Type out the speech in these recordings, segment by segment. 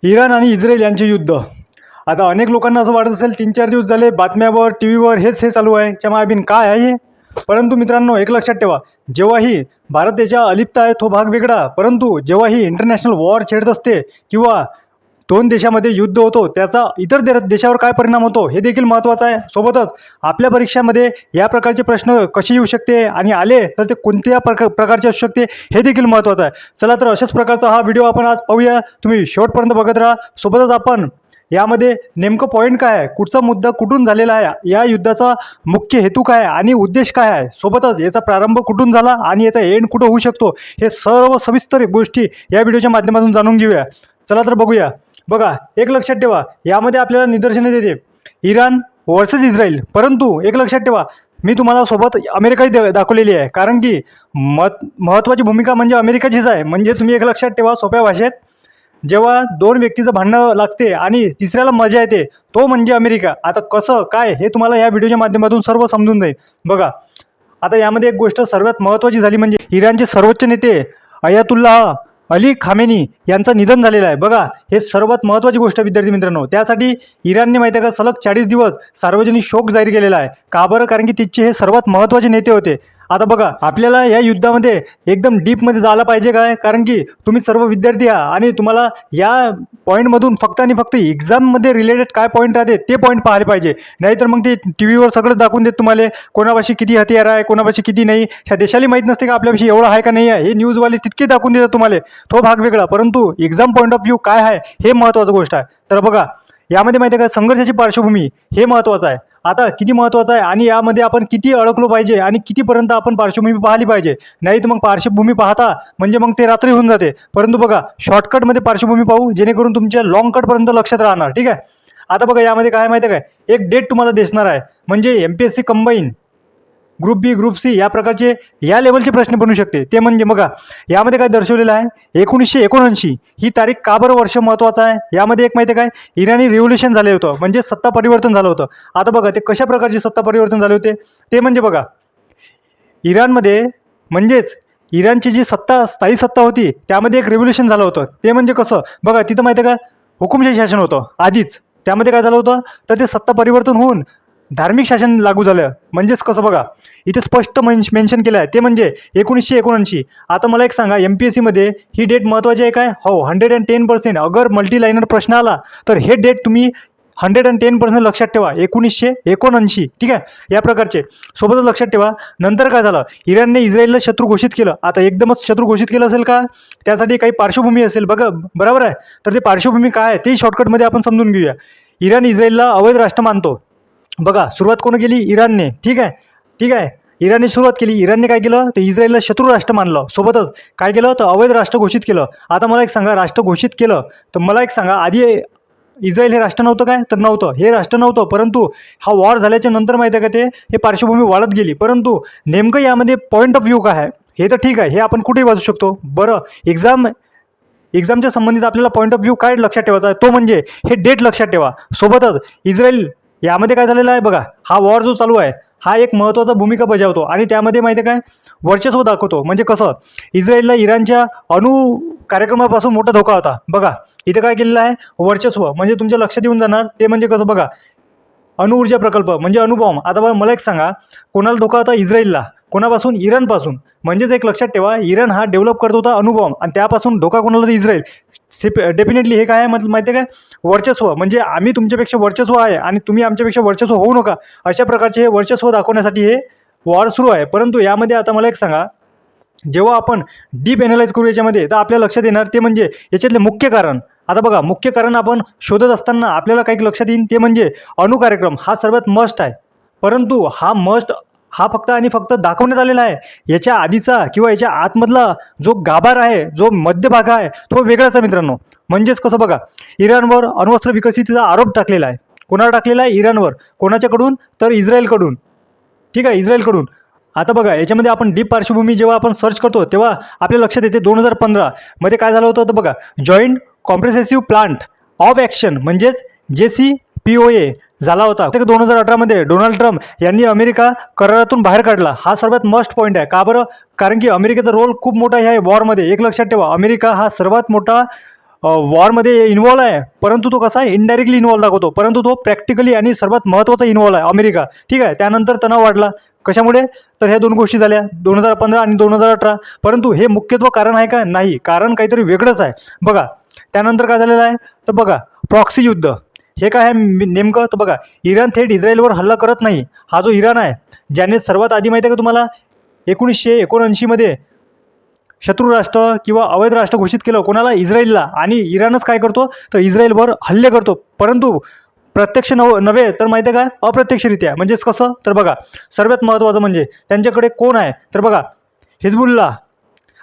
Iran आणि Israel यांचे युद्ध. आता अनेक लोकांना असं वाटत असेल 3-4 दिवस झाले बातम्यावर, टी व्हीवर हे चालू आहे. चमाबिन काय आहे हे? परंतु मित्रांनो, एक लक्षात ठेवा, जेव्हाही भारत देशात अलिप्त आहे तो भाग वेगळा, परंतु जेव्हाही इंटरनॅशनल वॉर छेडत असते किंवा दोन देशामध्ये युद्ध होतो त्याचा इतर देशावर काय परिणाम होतो हे देखील महत्त्वाचं आहे. सोबतच आपल्या परीक्षामध्ये या प्रकारचे प्रश्न कसे येऊ शकते आणि आले तर ते कोणत्या प्रकारचे असू शकते हे देखील महत्त्वाचं आहे. चला तर अशाच प्रकारचा हा व्हिडिओ आपण आज पाहूया. तुम्ही शेवटपर्यंत बघत राहा. सोबतच आपण यामध्ये नेमकं पॉईंट काय आहे, कुठचा मुद्दा कुठून झालेला आहे, या युद्धाचा मुख्य हेतू काय आहे आणि उद्देश काय आहे, सोबतच याचा प्रारंभ कुठून झाला आणि याचा एंड कुठं होऊ शकतो, हे सर्व सविस्तर गोष्टी या व्हिडिओच्या माध्यमातून जाणून घेऊया. चला तर बघूया. बघा, एक लक्षात ठेवा, यामध्ये आपल्याला निदर्शने देते इराण वर्सेस इस्रायल. परंतु एक लक्षात ठेवा, मी तुम्हाला सोबत अमेरिकाही दाखवलेली आहे, कारण की महत्त्वाची भूमिका म्हणजे अमेरिकाचीच आहे. म्हणजे तुम्ही एक लक्षात ठेवा, सोप्या भाषेत जेव्हा दोन व्यक्तीचं भांडणं लागते आणि तिसऱ्याला मजा येते तो म्हणजे अमेरिका. आता कसं काय हे तुम्हाला या व्हिडिओच्या माध्यमातून सर्व समजून जाईल. बघा, आता यामध्ये एक गोष्ट सर्वात महत्त्वाची झाली म्हणजे इराणचे सर्वोच्च नेते अयातुल्लाह अली खामेनी यांचं निधन झालेलं आहे. बघा, हे सर्वात महत्त्वाची गोष्ट विद्यार्थी मित्रांनो. त्यासाठी इराणने माहिती आहे का सलग 40 दिवस सार्वजनिक शोक जाहीर केलेला आहे. का बरं? कारण की तिचे हे सर्वात महत्त्वाचे नेते होते. आता बघा, आपल्याला या युद्धामध्ये एकदम डीपमध्ये जायला पाहिजे काय, कारण की तुम्ही सर्व विद्यार्थी आहात आणि तुम्हाला या पॉईंटमधून फक्त आणि फक्त एक्झाममध्ये रिलेटेड काय पॉईंट राहते ते पॉईंट पाहिले पाहिजे. नाहीतर मग ते टी व्हीवर सगळं दाखवून देत तुम्हाला, कोणापाशी किती हथियार आहे, कोणापाशी किती नाही. ह्या देशाला माहीत नसते का आपल्यापाशी एवढं आहे का नाही आहे. हे न्यूजवाले तितके दाखवून देतात तुम्हाला, तो भाग वेगळा. परंतु एक्झाम पॉईंट ऑफ व्ह्यू काय आहे हे महत्त्वाची गोष्ट आहे. तर बघा, यामध्ये माहिती आहे का संघर्षाची पार्श्वभूमी हे महत्त्वाचं आहे. आता किती महत्त्वाचं आहे आणि यामध्ये आपण किती अडकलो पाहिजे आणि कितीपर्यंत आपण पार्श्वभूमी पाहिली पाहिजे. नाही तर मग पार्श्वभूमी पाहता म्हणजे मग ते रात्री होऊन जाते. परंतु बघा, शॉर्टकटमध्ये पार्श्वभूमी पाहू जेणेकरून तुमच्या लॉंग कटपर्यंत लक्षात राहणार. ठीक आहे. आता बघा, यामध्ये काय माहिती आहे काय, एक डेट तुम्हाला दिसणार आहे. म्हणजे MPSC कंबाईन ग्रुप बी, ग्रुप सी या प्रकारचे या लेवलचे प्रश्न बनू शकते. ते म्हणजे बघा, यामध्ये काय दर्शवलेलं आहे, 1979 ही तारीख. का बरं वर्ष महत्त्वाचं आहे? यामध्ये एक माहिती आहे काय, इराणी रिव्होल्युशन झाले होतं, म्हणजे सत्ता परिवर्तन झालं होतं. आता बघा, ते कशा प्रकारचे सत्ता परिवर्तन झाले होते ते म्हणजे बघा, इराणमध्ये म्हणजेच इराणची जी स्थायी सत्ता होती त्यामध्ये एक रिव्होल्युशन झालं होतं. ते म्हणजे कसं? बघा, तिथं माहिती आहे का हुकुमशाही शासन होतं आधीच. त्यामध्ये काय झालं होतं तर ते सत्ता परिवर्तन होऊन धार्मिक शासन लागू झालं. म्हणजेच कसं बघा, इथे स्पष्ट मेन्शन केलं आहे, ते म्हणजे 1979. आता मला एक सांगा, MPSCमध्ये ही डेट महत्त्वाची आहे काय? हो, 110%. अगर मल्टीलाइनर प्रश्न आला तर हे डेट तुम्ही 110% लक्षात ठेवा, 1979. ठीक आहे, या प्रकारचे. सोबतच लक्षात ठेवा, नंतर काय झालं, इराणने इस्रायलला शत्रू घोषित केलं. आता एकदमच शत्रू घोषित केलं असेल का? त्यासाठी काही पार्श्वभूमी असेल बघा, बरोबर आहे. तर ते पार्श्वभूमी काय आहे ते शॉर्टकटमध्ये आपण समजून घेऊया. इराण इस्रायलला अवैध राष्ट्र मानतो. बघा, सुरुवात कोण केली? इराणने. ठीक आहे, इराणने सुरुवात केली. इराणने काय केलं तर इस्रायलला शत्रू राष्ट्र मानलं. सोबतच काय केलं तर अवैध राष्ट्र घोषित केलं. आता मला एक सांगा, राष्ट्र घोषित केलं तर मला एक सांगा, आधी इस्रायल हे राष्ट्र नव्हतं काय? तर नव्हतं, हे राष्ट्र नव्हतं. परंतु हा वॉर झाल्याच्या नंतर माहिती आहे का ते हे पार्श्वभूमी वाढत गेली. परंतु नेमकं यामध्ये पॉईंट ऑफ व्ह्यू काय आहे हे तर ठीक आहे, हे आपण कुठेही वाचू शकतो. बरं, एक्झामच्या संबंधित आपल्याला पॉईंट ऑफ व्ह्यू काय लक्षात ठेवायचा आहे, तो म्हणजे हे डेट लक्षात ठेवा. सोबतच इस्रायल यामध्ये काय झालेलं आहे बघा, हा वॉर जो चालू आहे हा एक महत्त्वाचा भूमिका बजावतो आणि त्यामध्ये माहिती आहे काय वर्चस्व दाखवतो. म्हणजे कसं, इस्रायलला इराणच्या कार्यक्रमापासून मोठा धोका होता. बघा, इथे काय केलेलं आहे, वर्चस्व. म्हणजे तुमच्या लक्षात येऊन जाणार ते म्हणजे कसं बघा, अणुऊर्जा प्रकल्प म्हणजे अणुबॉम्ब. आता बघा, मला एक सांगा, कोणाला धोका होता? इस्रायलला. कोणापासून? इराणपासून. म्हणजेच एक लक्षात ठेवा, इराण हा डेव्हलप करत होता अणुबॉम्ब आणि त्यापासून धोका कोणाला होता? इस्रायल. डेफिनेटली हे काय आहे माहिती आहे काय, वर्चस्व. म्हणजे आम्ही तुमच्यापेक्षा वर्चस्व आहे आणि तुम्ही आमच्यापेक्षा वर्चस्व होऊ नका, अशा प्रकारचे हे वर्चस्व दाखवण्यासाठी हे वॉर सुरू आहे. परंतु यामध्ये आता मला एक सांगा, जेव्हा आपण डीप एनालाइज करू याच्यामध्ये तर आपल्या लक्षात येणार ते म्हणजे याच्यातले मुख्य कारण. आता बघा, मुख्य कारण आपण शोधत असताना आपल्याला काही लक्षात येईल ते म्हणजे अणु कार्यक्रम हा सर्वात मस्ट आहे. परंतु हा फक्त आणि फक्त दाखवण्यात आलेला आहे. याच्या आधीचा किंवा याच्या आतमधला जो गाभार आहे, जो मध्यभाग आहे, तो वेगळाच आहे मित्रांनो. म्हणजेच कसं बघा, इराणवर अण्वस्त्र विकसितीचा आरोप टाकलेला आहे. कोणाला टाकलेला आहे? इराणवर. कोणाच्याकडून? तर इस्रायलकडून. ठीक आहे, इस्रायलकडून. आता बघा, याच्यामध्ये आपण डीप पार्श्वभूमी जेव्हा आपण सर्च करतो तेव्हा आपल्या लक्षात येते 2015 मध्ये काय झालं होतं तर बघा, joint comprehensive plant of action म्हणजेच JCPOA झाला होता. 2018 मध्ये डोनाल्ड ट्रम्प यांनी अमेरिका करारातून बाहेर काढला. हा सर्वात मस्ट पॉईंट आहे. का बरं? कारण की अमेरिकेचा रोल खूप मोठा आहे वॉरमध्ये. एक लक्षात ठेवा, अमेरिका हा सर्वात मोठा वॉरमध्ये इन्व्हॉल्व आहे, परंतु तो कसा आहे इनडायरेक्टली इन्व्हॉल्व दाखवतो, परंतु तो प्रॅक्टिकली आणि सर्वात महत्त्वाचा इन्व्हॉल्व आहे अमेरिका. ठीक आहे. त्यानंतर तणाव वाढला कशामुळे, तर ह्या दोन गोष्टी झाल्या 2015 आणि 2018. परंतु हे मुख्यत्व कारण आहे का, नाही, कारण काहीतरी वेगळंच आहे. बघा त्यानंतर काय झालेलं आहे, तर बघा प्रॉक्सी युद्ध. हे काय आहे नेमकं, तर बघा इराण थेट इस्रायलवर हल्ला करत नाही. हा जो इराण आहे, ज्याने सर्वात आधी माहिती आहे का तुम्हाला 1979मध्ये शत्रू राष्ट्र किंवा अवैध राष्ट्र घोषित केलं कोणाला, इस्रायलला. आणि इराणच काय करतो, तर इस्रायलवर हल्ले करतो, परंतु प्रत्यक्ष नव्हे तर माहिती आहे का अप्रत्यक्षरित्या. म्हणजेच कसं, तर बघा सर्वात महत्त्वाचं म्हणजे त्यांच्याकडे कोण आहे, तर बघा हिजबुल्ला.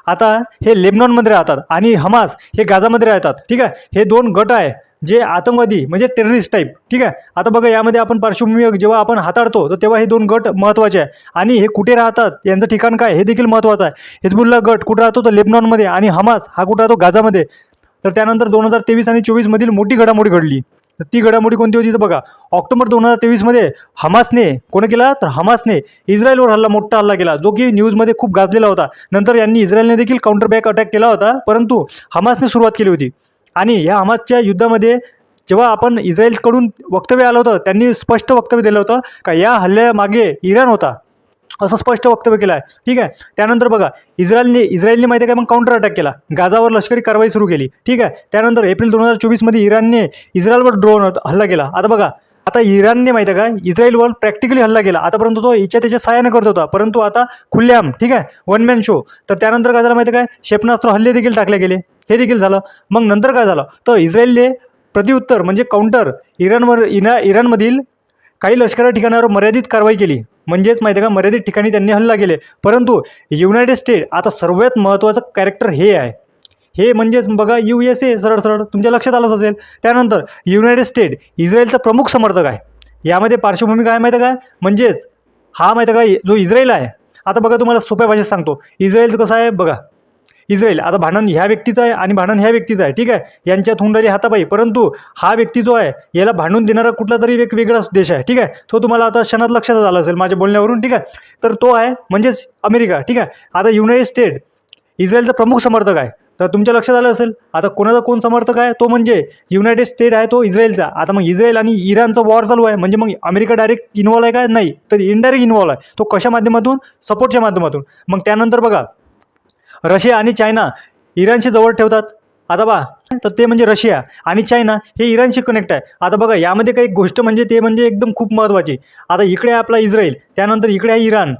आता हे लेबनॉनमध्ये राहतात आणि हमास हे गाझामध्ये राहतात. ठीक आहे. हे दोन गट आहे जे आतंकवादी म्हणजे टेररिस्ट टाईप. ठीक आहे. आता बघा यामध्ये आपण पार्श्वभूमी जेव्हा आपण हाताळतो तर तेव्हा हे दोन गट महत्त्वाचे आहे. आणि हे कुठे राहतात, यांचं ठिकाण काय, हे देखील महत्त्वाचं आहे. हिजबुल्ला गट कुठं राहतो, तर लेबनॉनमध्ये. आणि हमास हा कुठं राहतो, गाझामध्ये. तर त्यानंतर 2023 आणि 24मधील मोठी घडामोडी घडली. तर ती घडामोडी कोणती होती, तर बघा ऑक्टोबर 2023मध्ये हमासने कोण केला, तर हमासने इस्रायलवर मोठा हल्ला केला, जो की न्यूजमध्ये खूप गाजलेला होता. नंतर यांनी इस्रायलने देखील काउंटर बॅक अटॅक केला होता, परंतु हमासने सुरुवात केली होती. आणि या हमासच्या युद्धामध्ये जेव्हा आपण इस्रायलकडून वक्तव्य आलं होतं, त्यांनी स्पष्ट वक्तव्य दिलं होतं का या हल्ल्यामागे इराण होता, असं स्पष्ट वक्तव्य केलं आहे. ठीक आहे. त्यानंतर बघा इस्रायलने माहिती आहे का मग काउंटर अटॅक केला, गाझावर लष्करी कारवाई सुरू केली. ठीक आहे. त्यानंतर एप्रिल 2024मध्ये इराणने इस्रायलवर ड्रोन हल्ला केला. आता बघा आता इराणने माहिती आहे का इस्रायलवर प्रॅक्टिकली हल्ला केला. आतापर्यंत तो इच्छा त्याच्या साहाय्याने करत होता, परंतु आता खुल्लेआम. ठीक आहे. One man show. तर त्यानंतर काय झालं माहिती आहे काय, क्षेपणास्त्र हल्ले देखील टाकले गेले, हे देखील झालं. मग नंतर काय झालं, तर इस्रायलने प्रत्युत्तर म्हणजे काउंटर इराणमधील काही लष्करी ठिकाणावर मर्यादित कारवाई केली. म्हणजेच माहिती आहे का मर्यादित ठिकाणी त्यांनी हल्ला केले. परंतु युनायटेड स्टेट आता सर्वात महत्त्वाचं कॅरेक्टर हे आहे. हे म्हणजेच बघा USA सरळ सरळ तुमच्या लक्षात आलंच असेल. त्यानंतर युनायटेड स्टेट इस्रायलचा प्रमुख समर्थक आहे. यामध्ये पार्श्वभूमी काय माहिती आहे काय, म्हणजेच हा माहिती आहे का जो इस्रायल आहे. आता बघा तुम्हाला सोप्या भाषेत सांगतो, इस्रायलचं कसं आहे बघा. इस्रायल आता भांडण ह्या व्यक्तीचं आहे आणि भांडण ह्या व्यक्तीचं आहे. ठीक आहे. यांच्यात होऊन राहिली हातापाई, परंतु हा व्यक्ती जो आहे याला भांडून देणारा कुठला तरी एक वेगळाच देश आहे. ठीक आहे. तो तुम्हाला आता क्षणात लक्षात आला असेल माझ्या बोलण्यावरून. ठीक आहे. तर तो आहे म्हणजेच अमेरिका. ठीक आहे. आता युनायटेड स्टेट इस्रायलचा प्रमुख समर्थक आहे. तर तुमच्या लक्षात आलं असेल आता कोणाचा कोण समर्थक आहे, तो म्हणजे युनायटेड स्टेट आहे, तो इस्रायलचा. आता मग इस्रायल आणि इराणचा वॉर चालू आहे, म्हणजे मग अमेरिका डायरेक्ट इन्व्हॉल्व आहे का, नाही, तर इनडायरेक्ट इन्व्हॉल्व आहे. तो कशा माध्यमातून, सपोर्टच्या माध्यमातून. मग त्यानंतर बघा रशिया आणि चायना इराणशी जवळ ठेवतात. आता बघा तर ते म्हणजे रशिया आणि चायना हे इराणशी कनेक्ट आहे. आता बघा यामध्ये काही गोष्ट म्हणजे ते म्हणजे एकदम खूप महत्त्वाची. आता इकडे आहे आपला इस्रायल, त्यानंतर इकडे आहे इराण.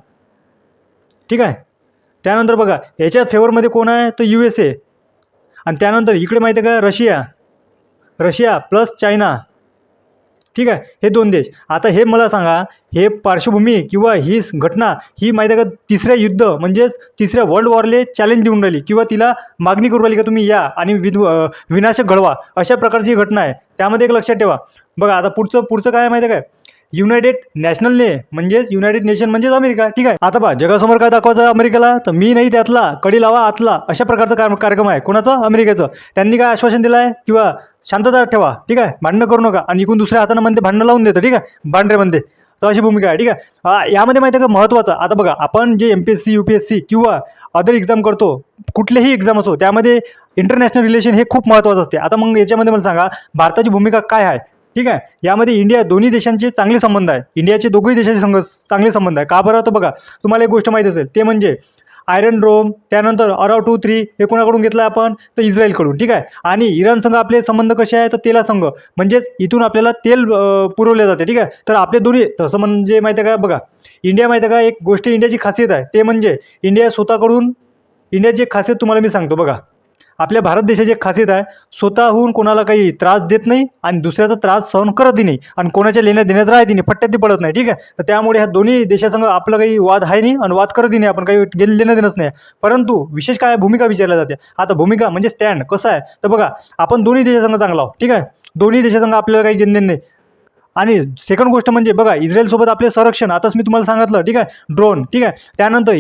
ठीक आहे. त्यानंतर बघा याच्या फेवरमध्ये कोण आहे, तर USA. आणि त्यानंतर इकडे माहिती आहे का रशिया प्लस चायना. ठीक आहे. हे दोन देश. आता हे मला सांगा, हे पार्श्वभूमी किंवा ही घटना ही माहिती आहे का तिसऱ्या युद्ध म्हणजेच तिसऱ्या वर्ल्ड वॉरले चॅलेंज देऊन राहिली किंवा तिला मागणी करून राहिली का तुम्ही या आणि विनाशक घडवा, अशा प्रकारची घटना आहे. त्यामध्ये एक लक्षात ठेवा. बघा आता पुढचं काय माहिती आहे काय, युनायटेड नॅशनलने म्हणजेच युनायटेड नेशन म्हणजेच अमेरिका. ठीक आहे. आता बघा जगासमोर काय दाखवायचं अमेरिकेला, तर मी नाही त्यातला कडी लावा आतला, अशा प्रकारचा कार्यक्रम आहे. कोणाचा, अमेरिकेचं. त्यांनी काय आश्वासन दिलं आहे किंवा शांतता ठेवा. ठीक आहे. भांडणं करू नका. आणि इकडून दुसऱ्या हातानं म्हणते भांडणं लावून देतं. ठीक आहे. भांडरे म्हणते. तर अशी भूमिका आहे. ठीक आहे. यामध्ये माहिती आहे का महत्त्वाचं, आता बघा आपण जे MPSC UPSC किंवा अदर एक्झाम करतो, कुठलेही एक्झाम असो, त्यामध्ये इंटरनॅशनल रिलेशन हे खूप महत्त्वाचं असते. आता मग याच्यामध्ये मला सांगा भारताची भूमिका काय आहे. ठीक आहे. यामध्ये इंडिया दोन्ही देशांचे चांगले संबंध आहे. इंडियाचे दोघंही देशांचे चांगले संबंध आहे. का बरं, तर बघा तुम्हाला एक गोष्ट माहीत असेल, ते म्हणजे आयरन डोम, त्यानंतर अराव 2-3 हे कोणाकडून घेतलं आपण, तर इस्रायलकडून. ठीक आहे. आणि इराण संघ आपले संबंध कसे आहे, तर तेलासंघ, म्हणजेच इथून आपल्याला तेल पुरवले जाते. ठीक आहे. तर आपले दोन्ही तसं म्हणजे माहिती आहे का, बघा इंडिया माहिती आहे का एक गोष्ट इंडियाची खासियत आहे, ते म्हणजे इंडियाची एक खासियत तुम्हाला मी सांगतो. बघा आपल्या भारत देशाची एक खासियत आहे, स्वतःहून कोणाला काही त्रास देत नाही आणि दुसऱ्याचा त्रास सहन करतही नाही आणि कोणाच्या लेण्यात देण्यात राहते नाही, फट्ट्यात पडत नाही. ठीक आहे. तर त्यामुळे ह्या दोन्ही देशासंग आपलं काही वाद आहे नाही आणि वाद करतही नाही, आपण काही लेणं देणंच नाही. परंतु विशेष काय भूमिका विचारल्या जाते. आता भूमिका म्हणजे स्टँड कसं आहे, तर बघा आपण दोन्ही देशासंग चांगला आहोत. ठीक आहे. दोन्ही देशासंग आपल्याला काही घेणं नाही. आणि सेकंड गोष्ट म्हणजे बघा इस्रायलसोबत आपले संरक्षण, आताच मी तुम्हाला सांगितलं. ठीक आहे. ड्रोन. ठीक आहे. त्यानंतर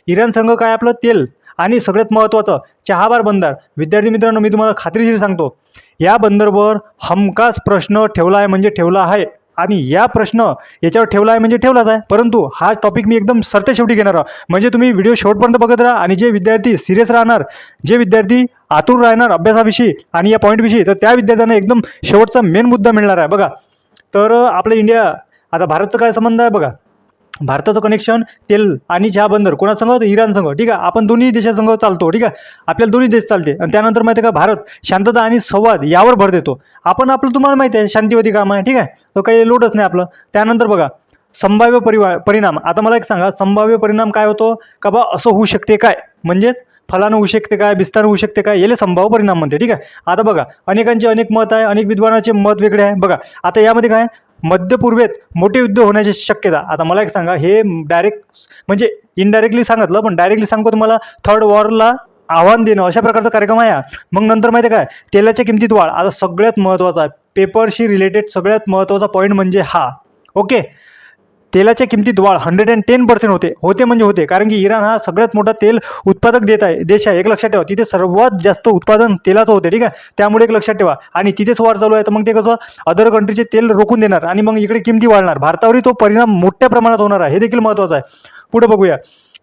इराण संघ काय आपलं तेल, आणि सगळ्यात महत्त्वाचं चहाबार बंदर. विद्यार्थी मित्रांनो मी तुम्हाला खात्रीशीर सांगतो, या बंदरवर हमखास प्रश्न ठेवला आहे म्हणजे ठेवला आहे. आणि याच्यावर ठेवला आहे म्हणजे ठेवलाच आहे. परंतु हा टॉपिक मी एकदम सरते शेवटी घेणार आहे, म्हणजे तुम्ही व्हिडिओ शेवटपर्यंत बघत राहा. आणि जे विद्यार्थी सिरियस राहणार, जे विद्यार्थी आतुर राहणार अभ्यासाविषयी आणि या पॉईंटविषयी, तर त्या विद्यार्थ्यांना एकदम शेवटचा मेन मुद्दा मिळणार आहे बघा. तर आपलं इंडिया, आता भारतचं काय संबंध आहे बघा. भारताचं कनेक्शन तेल आणि चहा बंदर कोणासंग, तर इराण संघ, ठीक आहे. आपण दोन्ही देशासंघ चालतो, ठीक आहे. आपल्याला दोन्ही देश चालते. आणि त्यानंतर माहिती आहे का, भारत शांतता आणि संवाद यावर भर देतो. आपण आपलं तुम्हाला माहिती आहे शांतीवादी काम आहे, ठीक आहे. तो काही लोडच नाही आपलं. त्यानंतर बघा संभाव्य परिणाम. आता मला एक सांगा, संभाव्य परिणाम काय होतो का बा, असं होऊ शकते काय, म्हणजेच फलानं होऊ शकते काय, विस्तार होऊ शकते काय, याला संभाव्य परिणाम म्हणते, ठीक आहे. आता बघा अनेकांचे अनेक मत आहे, अनेक विद्वानाचे मत वेगळे आहे बघा. आता यामध्ये काय, मध्य पूर्वेत मोठे युद्ध होण्याची शक्यता. आता मला एक सांगा, हे डायरेक्ट म्हणजे इनडायरेक्टली सांगितलं, पण डायरेक्टली सांगतो तुम्हाला, थर्ड वॉरला आव्हान देणं अशा प्रकारचा कार्यक्रम आहे हा. मग नंतर माहिती आहे काय, तेलाच्या किमतीत वाढ. आता सगळ्यात महत्त्वाचा आहे, पेपरशी रिलेटेड सगळ्यात महत्त्वाचा पॉईंट म्हणजे हा. ओके, तेलाच्या किमतीत वाढ 110% होते म्हणजे होते. कारण की इराण हा सगळ्यात मोठा तेल उत्पादक देश आहे, एक लक्षात ठेवा. तिथे सर्वात जास्त उत्पादन तेलाचं होते, ठीक आहे. त्यामुळे एक लक्षात ठेवा. आणि तिथेच वाढ चालू आहे, तर मग ते कसं अदर कंट्रीचे तेल रोखून देणार आणि मग इकडे किमती वाढणार. भारतावरही तो परिणाम मोठ्या प्रमाणात होणार आहे, हे देखील महत्त्वाचं आहे. पुढे बघूया,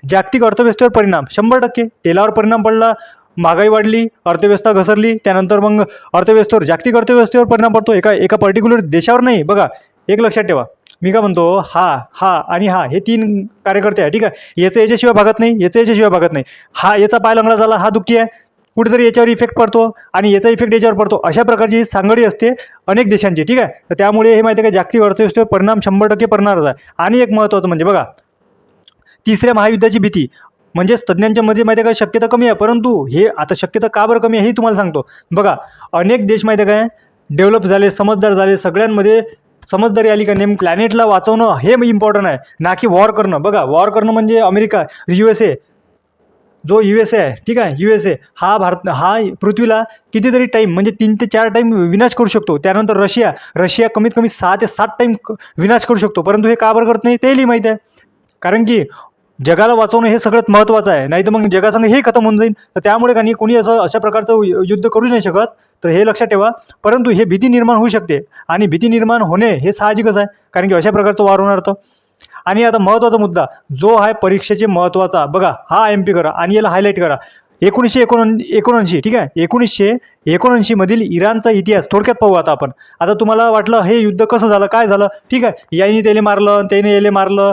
जागतिक अर्थव्यवस्थेवर परिणाम. 100% तेलावर परिणाम पडला, महागाई वाढली, अर्थव्यवस्था घसरली. त्यानंतर मग अर्थव्यवस्थेवर, जागतिक अर्थव्यवस्थेवर परिणाम पडतो, एका पर्टिक्युलर देशावर नाही बघा. एक लक्षात ठेवा, मी काय म्हणतो, हा आणि हा हे 3 कार्यकर्ते आहे, ठीक आहे. याच्याशिवाय भागत नाही, याच्याशिवाय भागत नाही. हा याचा पाय लंगडा झाला, हा दुःखी आहे, कुठेतरी याच्यावर इफेक्ट पडतो आणि याचा इफेक्ट याच्यावर पडतो. अशा प्रकारची सांगडी असते अनेक देशांची, ठीक आहे. तर त्यामुळे हे माहिती आहे का, जागतिक अर्थव्यवस्थेवर परिणाम 100% पडणारच आहे. आणि एक महत्त्वाचं म्हणजे बघा, तिसऱ्या महायुद्धाची भीती. म्हणजेच तज्ज्ञांच्या मध्ये माहिती आहे का, शक्यता कमी आहे, परंतु हे आता शक्यता का बरं कमी आहे हे तुम्हाला सांगतो बघा. अनेक देश माहिती आहे काय, डेव्हलप झाले, समजदार झाले, सगळ्यांमध्ये समजदारी आली का, नेमकं प्लॅनेटला वाचवणं हे इम्पॉर्टंट आहे, ना की वॉर करणं. बघा, वॉर करणं म्हणजे अमेरिका, USA, जो USA आहे, ठीक आहे. USA हा पृथ्वीला कितीतरी टाईम म्हणजे 3 ते 4 टाईम विनाश करू शकतो. त्यानंतर रशिया कमीत कमी 6 ते 7 टाईम विनाश करू शकतो. परंतु हे का बरं करत नाही तेही माहीत आहे. कारण की जगाला वाचवणं हे सगळ्यात महत्त्वाचं आहे, नाही तर मग जगासंग हे खतम होऊन जाईल. तर त्यामुळे का नाही कोणी अशा प्रकारचं युद्ध करू नाही शकत. तर हे लक्षात ठेवा. परंतु हे भीती निर्माण होऊ शकते आणि भीती निर्माण होणे हे साहजिकच आहे, कारण की अशा प्रकारचं वार होणार. तर आणि आता महत्त्वाचा मुद्दा जो आहे परीक्षेचे महत्त्वाचा बघा, हा MP करा आणि याला हायलाईट करा. 1979, ठीक आहे. 1979 मधील इराणचा इतिहास थोडक्यात पाहू आता आपण. आता तुम्हाला वाटलं हे युद्ध कसं झालं, काय झालं, ठीक आहे. याने त्याने मारलं, त्याने याले मारलं,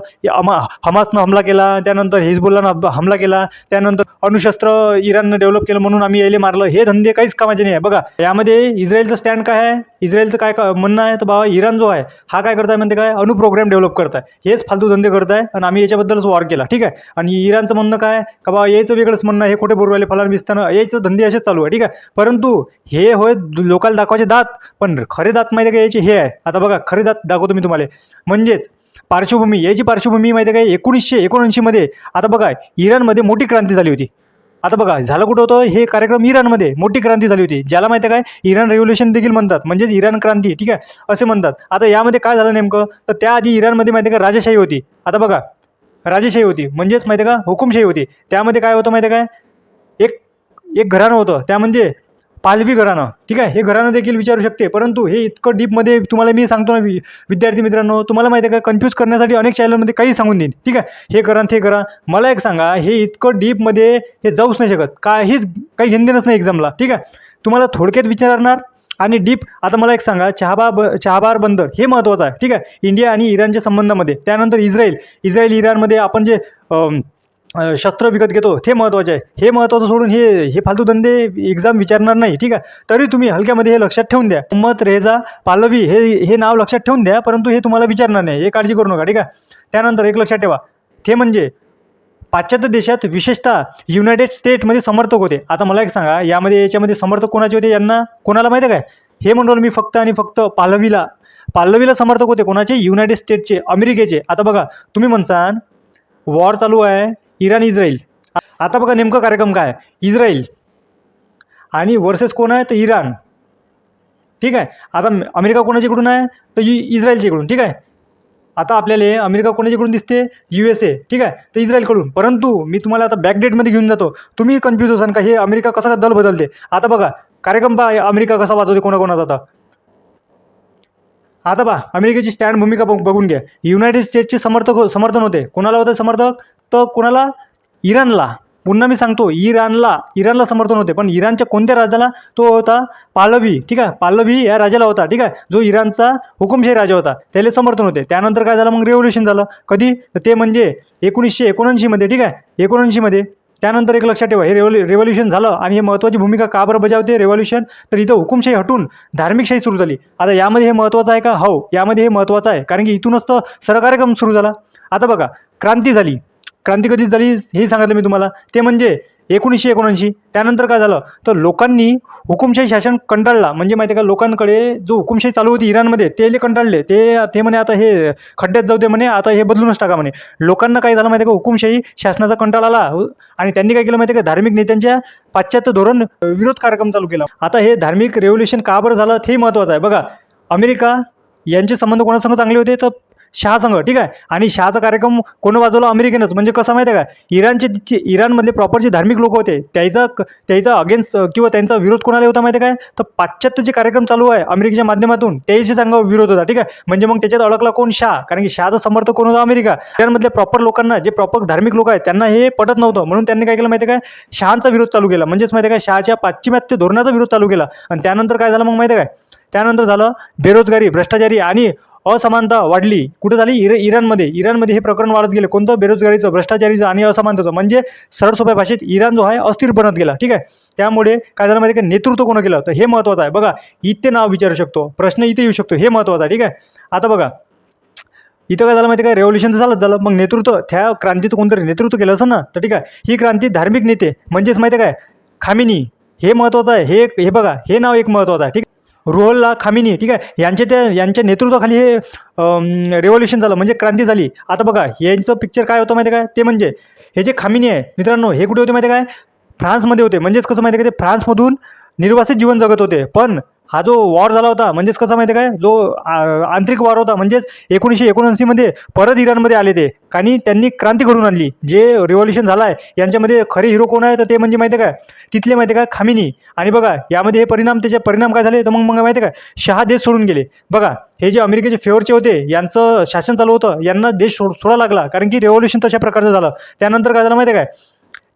हमासनं हमला केला, त्यानंतर हिजबुल्लानं हमला केला, त्यानंतर अणुशस्त्र इराणनं डेव्हलप केलं म्हणून आम्ही याले मारलं. हे धंदे काहीच कामाचे नाही आहे बघा. यामध्ये इस्रायलचं स्टँड काय आहे, इस्रायलचं काय म्हणणं आहे, तर बाबा इराण जो आहे हा काय करताय म्हणते काय, प्रोग्राम डेव्हलप करताय, हेच फालतू धंदे करताय आणि आम्ही याच्याबद्दलच वॉर केला, ठीक आहे. आणि इराणचं म्हणणं काय का बाबा याचं वेगळंच म्हणणं, हे खोटे बोलवायले फलान विस्तानं, याचं धंदे असेच चालू आहे, ठीक आहे. परंतु हे होय लोकांना दाखवायचे दात, पण खरे दात माहिती आहे का याचे हे आहे. आता बघा खरे दात दाखवतो मी तुम्हाला. म्हणजेच पार्श्वभूमी, याची पार्श्वभूमी माहिती आहे का, 1979 मध्ये. आता बघा इराणमध्ये मोठी क्रांती झाली होती. आता बघा झालं कुठं होतं हे कार्यक्रम, इराणमध्ये मोठी क्रांती झाली होती, ज्याला माहिती आहे काय इराण रेव्होल्युशन देखील म्हणतात, म्हणजेच इराण क्रांती, ठीक आहे, असे म्हणतात. आता यामध्ये काय झालं नेमकं, तर त्याआधी इराणमध्ये माहिती आहे का राजेशाही होती. आता बघा राजेशाही होती म्हणजेच माहिती आहे का हुकुमशाही होती. त्यामध्ये काय होतं माहिती आहे काय, एक घराणं होतं, त्या म्हणजे पालवी घराणं, ठीक आहे. हे घराणं देखील विचारू शकते, परंतु हे इतकं डीपमध्ये तुम्हाला मी सांगतो ना विद्यार्थी मित्रांनो, तुम्हाला माहिती आहे का कन्फ्यूज करण्यासाठी अनेक चॅनलमध्ये काही सांगून देईन, ठीक आहे. हे करा ते करा. मला एक सांगा, हे इतकं डीपमध्ये हे जाऊच नाही शकत, काही घेणदेणच नाही एक्झामला, ठीक आहे. तुम्हाला थोडक्यात विचारणार आणि डीप. आता मला एक सांगा, चहाबार बंदर हे महत्त्वाचं आहे, ठीक आहे, इंडिया आणि इराणच्या संबंधामध्ये. त्यानंतर इस्रायल इराणमध्ये आपण जे शस्त्र विकत घेतो ते महत्त्वाचे आहे. हे महत्त्वाचं सोडून हे फालतू धंदे एक्झाम विचारणार नाही, ठीक आहे. तरी तुम्ही हलक्यामध्ये हे लक्षात ठेवून द्या. मोहम्मद रेझा पालवी हे नाव लक्षात ठेवून द्या, परंतु हे तुम्हाला विचारणार नाही, हे काळजी करू नका, ठीक आहे. त्यानंतर एक लक्षात ठेवा, ते म्हणजे पाश्चात्य देशात विशेषतः युनायटेड स्टेटमध्ये समर्थक होते. आता मला एक सांगा, याच्यामध्ये समर्थक कोणाचे होते, यांना कोणाला माहिती आहे काय, हे म्हणतो मी फक्त आणि फक्त पालवीला समर्थक होते. कोणाचे, युनायटेड स्टेटचे, अमेरिकेचे. आता बघा तुम्ही म्हणसान वॉर चालू आहे इराण इस्रायल. आता बघा नेमकं कार्यक्रम काय, इस्रायल आणि वर्सेस कोण आहे, तर इराण, ठीक आहे. आता अमेरिका कोणाच्याकडून आहे, तर इस्रायलच्याकडून, ठीक आहे. आता आपल्याला अमेरिका कोणाच्याकडून दिसते, USA, ठीक आहे, तर इस्रायलकडून. परंतु मी तुम्हाला आता बॅकडेटमध्ये घेऊन जातो, तुम्ही कन्फ्यूज होसान का हे अमेरिका कसा दल बदलते. आता बघा कार्यक्रम पहा, अमेरिका कसा वाजवते कोणाकोणाचा. आता पहा अमेरिकेची स्टँड भूमिका बघून घ्या. युनायटेड स्टेट्सचे समर्थन होते, कोणाला होते समर्थक, तर कोणाला, इराणला, पुन्हा मी सांगतो, इराणला समर्थन होते, पण इराणच्या कोणत्या राजाला? तो होता पाहलवी, ठीक आहे. पाहलवी या राजाला होता, ठीक आहे, जो इराणचा हुकुमशाही राजा होता, त्याला समर्थन होते. त्यानंतर काय झालं मग? रेव्होल्युशन झालं. कधी? तर ते म्हणजे 1979 मध्ये, ठीक आहे, 79 मध्ये. त्यानंतर एक लक्षात ठेवा, हे रेव्होल्युशन झालं आणि हे महत्त्वाची भूमिका का बरं बजावते रेव्होल्युशन? तर इथं हुकुमशाही हटून धार्मिकशाही सुरू झाली. आता यामध्ये हे महत्त्वाचं आहे का? हो, यामध्ये हे महत्त्वाचं आहे, कारण की इथूनच तर सर्व कार्यक्रम सुरू झाला. आता बघा, क्रांती झाली. क्रांती कधी झाली हे सांगितलं मी तुम्हाला, ते म्हणजे 1979. त्यानंतर काय झालं? तर लोकांनी हुकुमशाही शासन कंटाळला. म्हणजे माहिती आहे का, लोकांकडे जो हुकुमशाही चालू होती इराणमध्ये ते कंटाळले. ते म्हणे आता हे खड्ड्यात जाऊ दे म्हणे, आता हे बदलूनच टाका म्हणे. लोकांना काय झालं माहिती आहे का, हुकुमशाही शासनाचा कंटाळा आला आणि त्यांनी काय केलं माहिती आहे का, धार्मिक नेत्यांच्या पाश्चात्य धोरण विरोध कार्यक्रम चालू केला. आता हे धार्मिक रेव्होल्युशन का बरं झालं हे महत्त्वाचं आहे. बघा, अमेरिका यांचे संबंध कोणासंग चांगले होते? तर शहासंघ, ठीक आहे. आणि शहाचा कार्यक्रम कोण वाजवला? अमेरिकेनंच. म्हणजे कसं माहिती आहे का, इराणमधले प्रॉपर जे धार्मिक लोक होते त्याचा अगेन्स्ट किंवा त्यांचा विरोध कोणाला होता माहिती आहे काय? तर पाश्चात्य जे कार्यक्रम चालू आहे अमेरिकेच्या माध्यमातून त्याशी चांगला विरोध होता, ठीक आहे. म्हणजे मग त्याच्यात अडकला कोण? शाह. कारण की शहाचा समर्थक कोण होता? अमेरिका. इराणमधल्या प्रॉपर लोकांना, जे प्रॉपर धार्मिक लोक आहेत, त्यांना हे पटत नव्हतं. म्हणून त्यांनी काय केलं माहिती आहे काय? शहाचा विरोध चालू केला. म्हणजेच माहिती आहे काय, शहाच्या पाश्चिमात्य धोरणाचा विरोध चालू केला. आणि त्यानंतर काय झालं मग माहिती आहे काय? त्यानंतर झालं बेरोजगारी, भ्रष्टाचारी आणि असमानता वाढली. कुठे झाली? इराणमध्ये हे प्रकरण वाढत गेले. कोणतं? बेरोजगारीचं, भ्रष्टाचारीचं आणि असमानतेचं. म्हणजे सरळ सोप्या भाषेत इराण जो आहे अस्थिर बनत गेला, ठीक आहे. त्यामुळे काय झालं माहिती आहे का, नेतृत्व कोण केलं? तर हे महत्त्वाचं आहे. बघा, इथे नाव विचारू शकतो, प्रश्न इथे येऊ शकतो, हे महत्त्वाचं आहे, ठीक आहे. आता बघा, इथं काय झालं माहिती आहे का, रेव्होल्युशन झालं, मग नेतृत्व, त्या क्रांतीचं कोणतरी नेतृत्व केलं असं ना, तर ठीक आहे. ही क्रांती धार्मिक नेते म्हणजेच माहिती आहे काय, खामिनी, हे महत्त्वाचं आहे. हे बघा, हे नाव एक महत्त्वाचं आहे, ठीक आहे. रुहोल्ला खामिनी, ठीक आहे. यांच्या नेतृत्वाखाली हे रेव्होल्युशन झालं, म्हणजे क्रांती झाली. आता बघा, यांचं पिक्चर काय होतं माहिती आहे काय? ते म्हणजे हे जे खामिनी आहे मित्रांनो, हे कुठे होते माहिती आहे काय? फ्रान्समध्ये होते. म्हणजेच कसं माहिती आहे का, ते फ्रान्समधून निर्वासित जीवन जगत होते. पण हा जो वॉर झाला होता, म्हणजेच कसं माहिती आहे काय, जो आंतरिक वॉर होता, म्हणजेच 1979 मध्ये परत इराणमध्ये आले ते, आणि त्यांनी क्रांती घडून आणली. जे रिव्हॉल्युशन झालं आहे यांच्यामध्ये खरे हिरो कोण आहे? तर ते म्हणजे माहिती आहे काय, तिथले माहिती आहे का, खामिनी. आणि बघा, यामध्ये हे त्याचे परिणाम काय झाले? तर मग माहिती आहे का, शहा देश सोडून गेले. बघा, हे जे अमेरिकेचे फेवरचे होते, यांचं शासन चालू होतं, यांना देश सोडा लागला, कारण की रेव्होल्युशन तशा प्रकारचं झालं. त्यानंतर काय झालं माहिती आहे काय?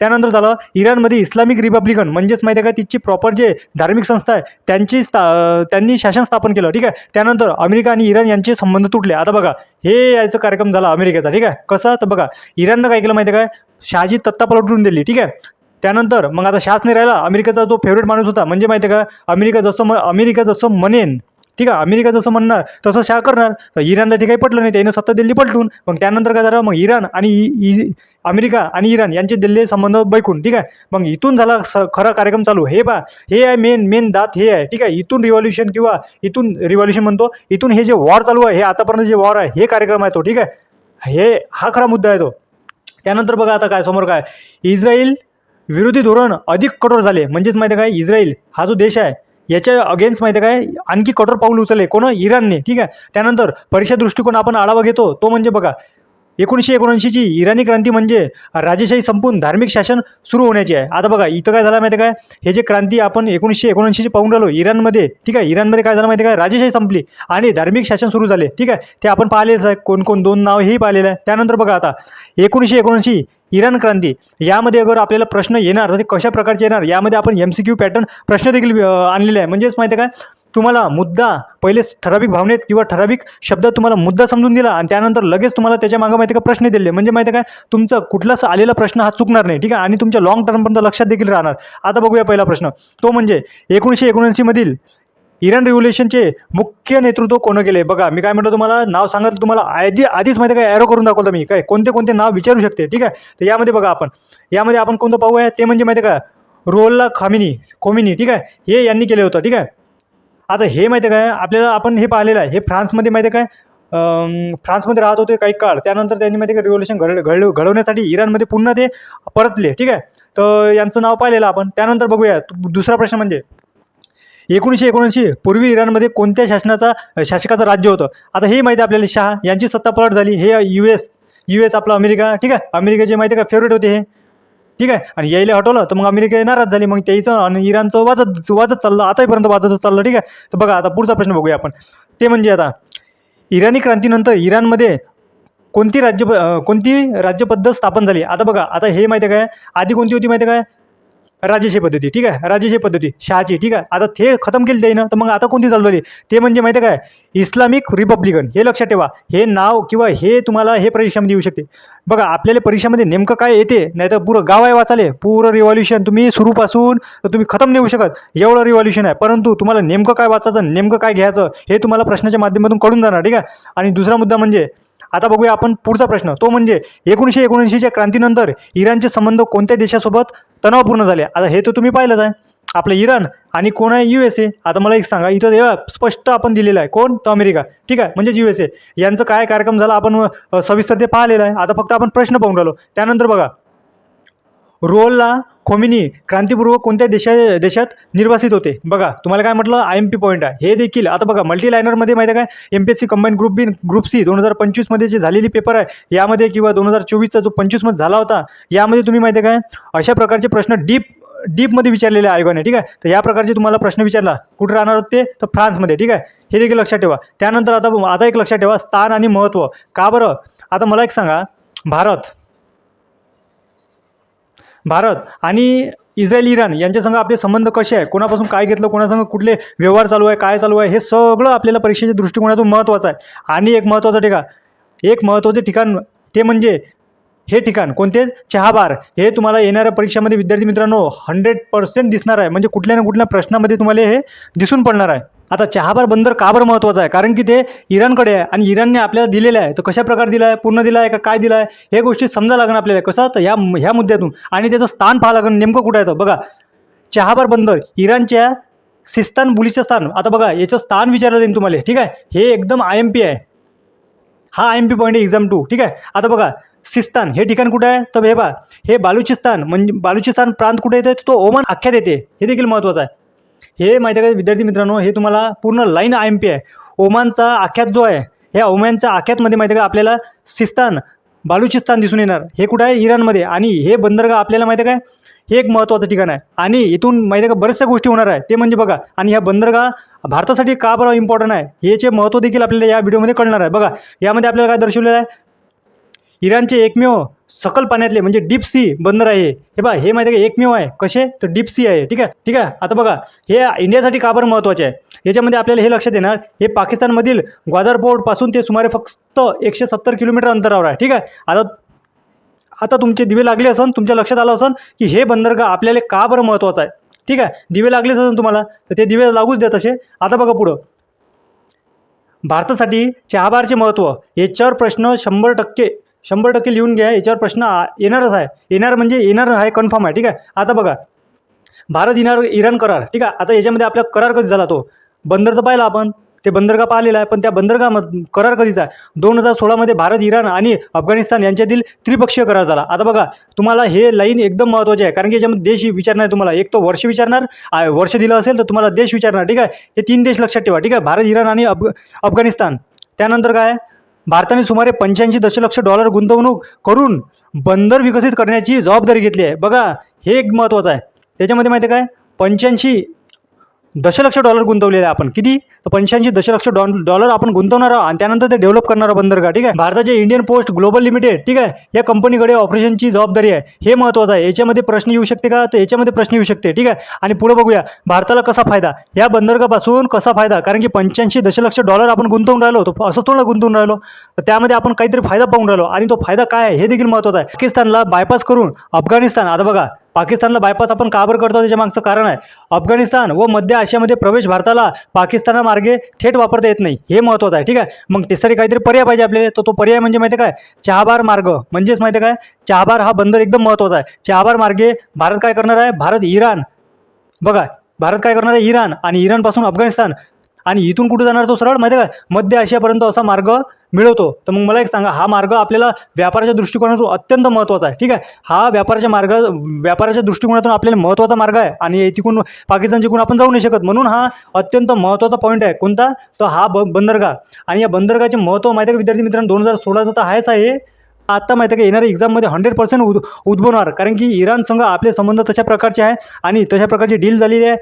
त्यानंतर झालं इराणमध्ये इस्लामिक रिपब्लिकन, म्हणजेच माहिती आहे का, तिची प्रॉपर जे धार्मिक संस्था आहे त्यांनी शासन स्थापन केलं, ठीक आहे. त्यानंतर अमेरिका आणि इराण यांचे संबंध तुटले. आता बघा, हे याचं कार्यक्रम झाला अमेरिकेचा, ठीक आहे. कसं? तर बघा, इराणनं काय केलं माहिती आहे काय, शहाची सत्ता पलटून दिली, ठीक आहे. त्यानंतर मग आता शहाच नाही राहिला, अमेरिकेचा जो फेवरेट माणूस होता, म्हणजे माहिती आहे का, अमेरिका जसं म्हणेन, ठीक आहे, अमेरिका जसं म्हणणार तसं शाह करणार. तर इराणला ते काही पटलं नाही, त्यानं सत्ता दिल्ली पलटून. मग त्यानंतर काय झालं, मग इराण आणि अमेरिका आणि इराण यांचे दिल्ली संबंध बैकून, ठीक आहे. मग इथून झाला खरा कार्यक्रम चालू. हे आहे मेन दात, हे आहे, ठीक आहे. इथून रिव्हॉल्युशन म्हणतो, इथून हे जे वॉर चालू आहे, हे आतापर्यंत जे वॉर आहे, हे कार्यक्रम आहे तो, ठीक आहे. हा खरा मुद्दा आहे तो. त्यानंतर बघा आता काय समोर काय, इस्रायल विरोधी धोरण अधिक कठोर झाले. म्हणजेच माहिती आहे काय, इस्रायल हा जो देश आहे याच्या अगेन्स्ट माहिती आहे काय, आणखी कठोर पाऊल उचलले कोण? इराणने, ठीक आहे. त्यानंतर परीक्षा दृष्टिकोन आपण आढावा घेतो, तो म्हणजे बघा, 1979ची इराणी क्रांती म्हणजे राजेशाही संपून धार्मिक शासन सुरू होण्याची आहे. आता बघा, इथं काय झालं माहिती आहे काय, हे जे क्रांती आपण 1979ची पाहून राहिलो इराणमध्ये, ठीक आहे. इराणमध्ये काय झालं माहिती आहे काय, राजेशाही संपली आणि धार्मिक शासन सुरू झाले, ठीक आहे. ते आपण पाहिलेच आहे, कोण 2 नाव हेही पाहिलेलं आहे. त्यानंतर बघा, आता 1979 इराण क्रांती, यामध्ये अगर आपल्याला प्रश्न येणार तर ते कशा प्रकारचे येणार, यामध्ये आपण MCQ पॅटर्न प्रश्न देखील आणलेले आहे. म्हणजेच माहिती आहे काय, तुम्हाला मुद्दा पहिले ठराविक भावनेत किंवा ठराविक शब्दात तुम्हाला मुद्दा समजून दिला आणि त्यानंतर लगेच तुम्हाला त्याच्या मागे माहिती का प्रश्न दिले. म्हणजे माहिती आहे काय, तुमचा कुठलाच आलेला प्रश्न हा चुकणार नाही, ठीक आहे. आणि तुमच्या लॉंग टर्मपर्यंत लक्षात देखील राहणार. आता बघूया पहिला प्रश्न, तो म्हणजे 1979 मधील इराण रिव्होल्युशनचे मुख्य नेतृत्व कोण केले? बघा, मी काय म्हणतो तुम्हाला, नाव सांगितलं तुम्हाला आधीच माहिती काय, एरो करून दाखवतो मी, काय कोणते नाव विचारू शकते, ठीक आहे. तर यामध्ये बघा, आपण कोणतं पाहूया, ते म्हणजे माहिती आहे का, रुहोल्ला खोमिनी, ठीक आहे. हे यांनी केले होतं, ठीक आहे. आता हे माहिती आहे काय, आपल्याला आपण हे पाहिलेलं आहे, हे फ्रान्समध्ये माहिती आहे काय, फ्रान्समध्ये राहत होते काही काळ. त्यानंतर त्यांनी माहिती आहे का, रिव्होल्युशन घडवण्यासाठी इराणमध्ये पुन्हा ते परतले, ठीक आहे. तर यांचं नाव पाहिलेलं आपण. त्यानंतर बघूया दुसरा प्रश्न म्हणजे 1979 पूर्वी इराणमध्ये कोणत्या शासकाचं राज्य होतं? आता हे माहिती आहे आपल्याला, शहा यांची सत्ता पलट झाली. हे US आपला अमेरिका, ठीक आहे. अमेरिकेचे माहिती आहे का फेवरेट होते हे, ठीक आहे. आणि यायला हटवलं तर मग अमेरिका नाराज झाली, मग त्याचं आणि इराणचं वाजत चाललं, आतापर्यंत वाजतच चाललं, ठीक आहे. तर बघा, आता पुढचा प्रश्न बघूया आपण, ते म्हणजे आता इराणी क्रांतीनंतर इराणमध्ये कोणती राज्यपद्धत स्थापन झाली. आता बघा, आता हे माहिती आहे काय, आधी कोणती होती माहिती आहे काय, राजेशाही पद्धती. ठीक आहे, राजेशाही पद्धती शहाची. ठीक आहे, आता ते खतम केली जाईन, तर मग आता कोणती चालू झाली ते म्हणजे माहिती आहे काय, इस्लामिक रिपब्लिकन. हे लक्षात ठेवा, हे नाव किंवा हे तुम्हाला हे परीक्षामध्ये येऊ शकते. बघा, आपल्याला परीक्षामध्ये नेमकं काय येते, नाही तर पुरं गाव आहे वाचाले, पुरं रिव्हॉल्युशन तुम्ही सुरूपासून तर तुम्ही खतम नाही होऊ शकत, एवढं रिव्हॉल्युशन आहे. परंतु तुम्हाला नेमकं काय वाचायचं, नेमकं काय घ्यायचं हे तुम्हाला प्रश्नाच्या माध्यमातून कळून जाणार. ठीक आहे, आणि दुसरा मुद्दा म्हणजे आता बघूया आपण पुढचा प्रश्न, तो म्हणजे 1979च्या क्रांतीनंतर इराणचे संबंध कोणत्या देशासोबत तणावपूर्ण झाले. आता हे तर तुम्ही पाहिलंच आहे, आपलं इराण आणि कोण आहे, USA. आता मला एक सांगा, इथं हे स्पष्ट आपण दिलेलं आहे, कोण, तर अमेरिका. ठीक आहे, म्हणजेच USA. यांचं काय कार्यक्रम झाला आपण सविस्तर ते पाहिलेलं आहे. आता फक्त आपण प्रश्न पाहून राहिलो. त्यानंतर बघा, रुहोल्ला खोमेनी क्रांतीपूर्व कोणत्या देशात निर्वासित होते. बघा, तुम्हाला काय म्हटलं, IMP पॉईंट आहे हे देखील. आता बघा, मल्टी लायनरमध्ये माहिती आहे काय, MPSC कंबाईन ग्रुप बी ग्रुप सी 2025मध्ये जे झालेली पेपर आहे यामध्ये, किंवा 2024चा जो 25मध्ये झाला होता यामध्ये तुम्ही माहिती आहे काय, अशा प्रकारचे प्रश्न डीपमध्ये विचारलेले आयोगाने. ठीक आहे, तर या प्रकारचे तुम्हाला प्रश्न विचारला, कुठे राहणार होते, तर फ्रान्समध्ये. ठीक आहे, हे देखील लक्षात ठेवा. त्यानंतर आता एक लक्षात ठेवा, स्थान आणि महत्त्व. का बरं, आता मला एक सांगा, भारत आणि इस्रायल इराण यांच्या संग आपले संबंध कसे आहे, कोणापासून काय घेतलं, कोणासंग कुठले व्यवहार चालू आहे, काय चालू आहे, हे सगळं आपल्याला परीक्षेच्या दृष्टिकोनातून महत्त्वाचं आहे. आणि एक महत्त्वाचं ठिकाण ते म्हणजे हे ठिकाण कोणते, चहाबार. हे तुम्हाला येणाऱ्या परीक्षामध्ये विद्यार्थी मित्रांनो 100% दिसणार आहे, म्हणजे कुठल्या ना कुठल्या प्रश्नामध्ये तुम्हाला हे दिसून पडणार आहे. आता चहाबार बंदर का बरं महत्त्वाचं आहे, कारण की ते इराणकडे आहे आणि इराणने आपल्याला दिलेलं आहे. तर कशा प्रकारे दिलं आहे, पूर्ण दिलं आहे का काय दिलं आहे, हे गोष्टी समजा लागणार आपल्याला. कसं, तर ह्या मुद्द्यातून. आणि त्याचं स्थान पाहावं लागेल, नेमकं कुठं आहे. तर बघा, चहाबार बंदर इराणच्या सिस्तान बुलिचिस्तान. आता बघा, याचं स्थान विचारलं जाईल तुम्हाला. ठीक आहे, हे एकदम IMP आहे, हा IMP पॉईंट आहे एक्झाम 2. ठीक आहे, आता बघा, सिस्तान हे ठिकाण कुठे आहे, तर हे बघा, हे बालुचिस्तान, म्हणजे बालुचिस्तान प्रांत कुठे येते, तो ओमान आख्यात येते. हे देखील महत्त्वाचं आहे. हे माहिती आहे का विद्यार्थी मित्रांनो, हे तुम्हाला पूर्ण लाईन IMP आहे. ओमानचा आख्यात जो आहे, ह्या ओमानच्या आख्यातमध्ये माहिती आहे का आपल्याला सिस्तान बालुचिस्तान दिसून येणार. हे कुठं आहे, इराणमध्ये. आणि हे बंदरगाह आपल्याला माहिती आहे काय, हे एक महत्त्वाचं ठिकाण आहे. आणि इथून माहिती आहे का बऱ्याचशा गोष्टी होणार आहे, ते म्हणजे बघा, आणि ह्या बंदरगाह भारतासाठी का बरं इम्पॉर्टंट आहे याचे महत्त्व देखील आपल्याला या व्हिडिओमध्ये कळणार आहे. बघा, यामध्ये आपल्याला काय दर्शवलेलं आहे, इराणचे एकमेव सकल पाण्यातले म्हणजे डीप सी बंदर आहे. हे बघा, हे माहिती आहे का एकमेव आहे, कसे, तर डीप सी आहे. ठीक आहे. आता बघा, हे इंडियासाठी का बरं महत्त्वाचे आहे, याच्यामध्ये आपल्याला हे लक्षात येणार, हे पाकिस्तानमधील ग्वादर पोर्टपासून ते सुमारे फक्त 170 किलोमीटर अंतरावर आहे. ठीक आहे, आता तुमचे दिवे लागले असन, तुमच्या लक्षात आलं असन की हे बंदरगाह आपल्याला का बरं महत्त्वाचं आहे. ठीक आहे, दिवे लागलेच असन तुम्हाला, तर ते दिवे लागूच द्या तसे. आता बघा पुढं, भारतासाठी चहाबारचे महत्त्व, याच्यावर प्रश्न 100% लिहून घ्या. याच्यावर प्रश्न येणारच आहे, येणार आहे, कन्फर्म आहे. ठीक आहे, आता बघा, भारत इराण करार. ठीक आहे, आता याच्यामध्ये आपला करार कधी झाला, तो बंदर तर पाहिला आपण, ते बंदरगाह पाहिलेला आहे, पण त्या बंदरगाह करार कधीचा आहे, 2016मध्ये भारत, इराण आणि अफगाणिस्तान यांच्यातील त्रिपक्षीय करार झाला. आता बघा, तुम्हाला हे लाईन एकदम महत्त्वाची आहे, कारण की याच्यामध्ये देश विचारणार तुम्हाला. एक तो वर्ष विचारणार, वर्ष दिलं असेल तर तुम्हाला देश विचारणार. ठीक आहे, हे 3 देश लक्षात ठेवा. ठीक आहे, भारत, इराण आणि अफगाणिस्तान. त्यानंतर काय, भारताने सुमारे 85 दशलक्ष डॉलर गुंतवणूक करून बंदर विकसित करण्याची जबाबदारी घेतली आहे. बघा, हे एक महत्त्वाचं आहे. त्याच्यामध्ये माहिती आहे काय, 85 दशलक्ष डॉलर गुंतवलेले आहे आपण. किती, तर 85 दशलक्ष डॉलर आपण गुंतवणार आहोत आणि त्यानंतर ते डेव्हलप करणार बंदरगाह. ठीक आहे, भारताचे इंडियन पोस्ट ग्लोबल लिमिटेड. ठीक आहे, या कंपनीकडे ऑपरेशनची जबाबदारी आहे. हे महत्त्वाचं आहे. याच्यामध्ये प्रश्न येऊ शकते का, तर याच्यामध्ये प्रश्न येऊ शकते. ठीक आहे, आणि पुढे बघूया, भारताला कसा फायदा, या बंदरगाहापासून कसा फायदा, कारण की 85 दशलक्ष डॉलर आपण गुंतवून राहिलो, तो असं थोडं गुंतवून राहिलो, तर त्यामध्ये आपण काहीतरी फायदा पाहून राहिलो, आणि तो फायदा काय आहे हे देखील महत्त्वाचं आहे. पाकिस्तानला बायपास करून अफगाणिस्तान. आता बघा, पाकिस्तानला बायपास आपण का बरं करतो, त्याच्या मागचं कारण आहे, अफगाणिस्तान व मध्य आशियामध्ये प्रवेश भारताला पाकिस्तानामार्गे थेट वापरता येत नाही. हे महत्त्वाचं आहे. ठीक आहे, मग त्यासाठी काहीतरी पर्याय पाहिजे आपल्याला, तर तो पर्याय म्हणजे माहिती आहे काय, चहाबार मार्ग. म्हणजेच माहिती आहे काय, चहाबार हा बंदर एकदम महत्त्वाचा आहे. चहाबार मार्गे भारत काय करणार आहे, भारत, इराण. बघा, भारत काय करणार आहे, इराण, आणि इराणपासून अफगाणिस्तान, आणि इथून कुठे जाणार, तो सरळ माहिती आहे का, मध्य आशियापर्यंत असा मार्ग मिळवतो. तर मग मला एक सांगा, हा मार्ग आपल्याला व्यापाराच्या दृष्टिकोनातून अत्यंत महत्त्वाचा आहे. ठीक आहे, हा व्यापाराच्या दृष्टिकोनातून आपल्याला महत्त्वाचा मार्ग आहे, आणि तिकून पाकिस्तानच्याकडून आपण जाऊ नाही शकत. म्हणून हा अत्यंत महत्त्वाचा पॉईंट आहे. कोणता, तर हा बंदरगाह. आणि या बंदरगाहचे महत्त्व माहिती आहे का विद्यार्थी मित्रांनो, 2016चं तर आहेच आहे. आता माहिती आहे का, येणाऱ्या एक्झाममध्ये 100% उद्भवणार, कारण की इराण संघ आपले संबंध तशा प्रकारचे आहे, आणि तशा प्रकारची डील झालेली आहे,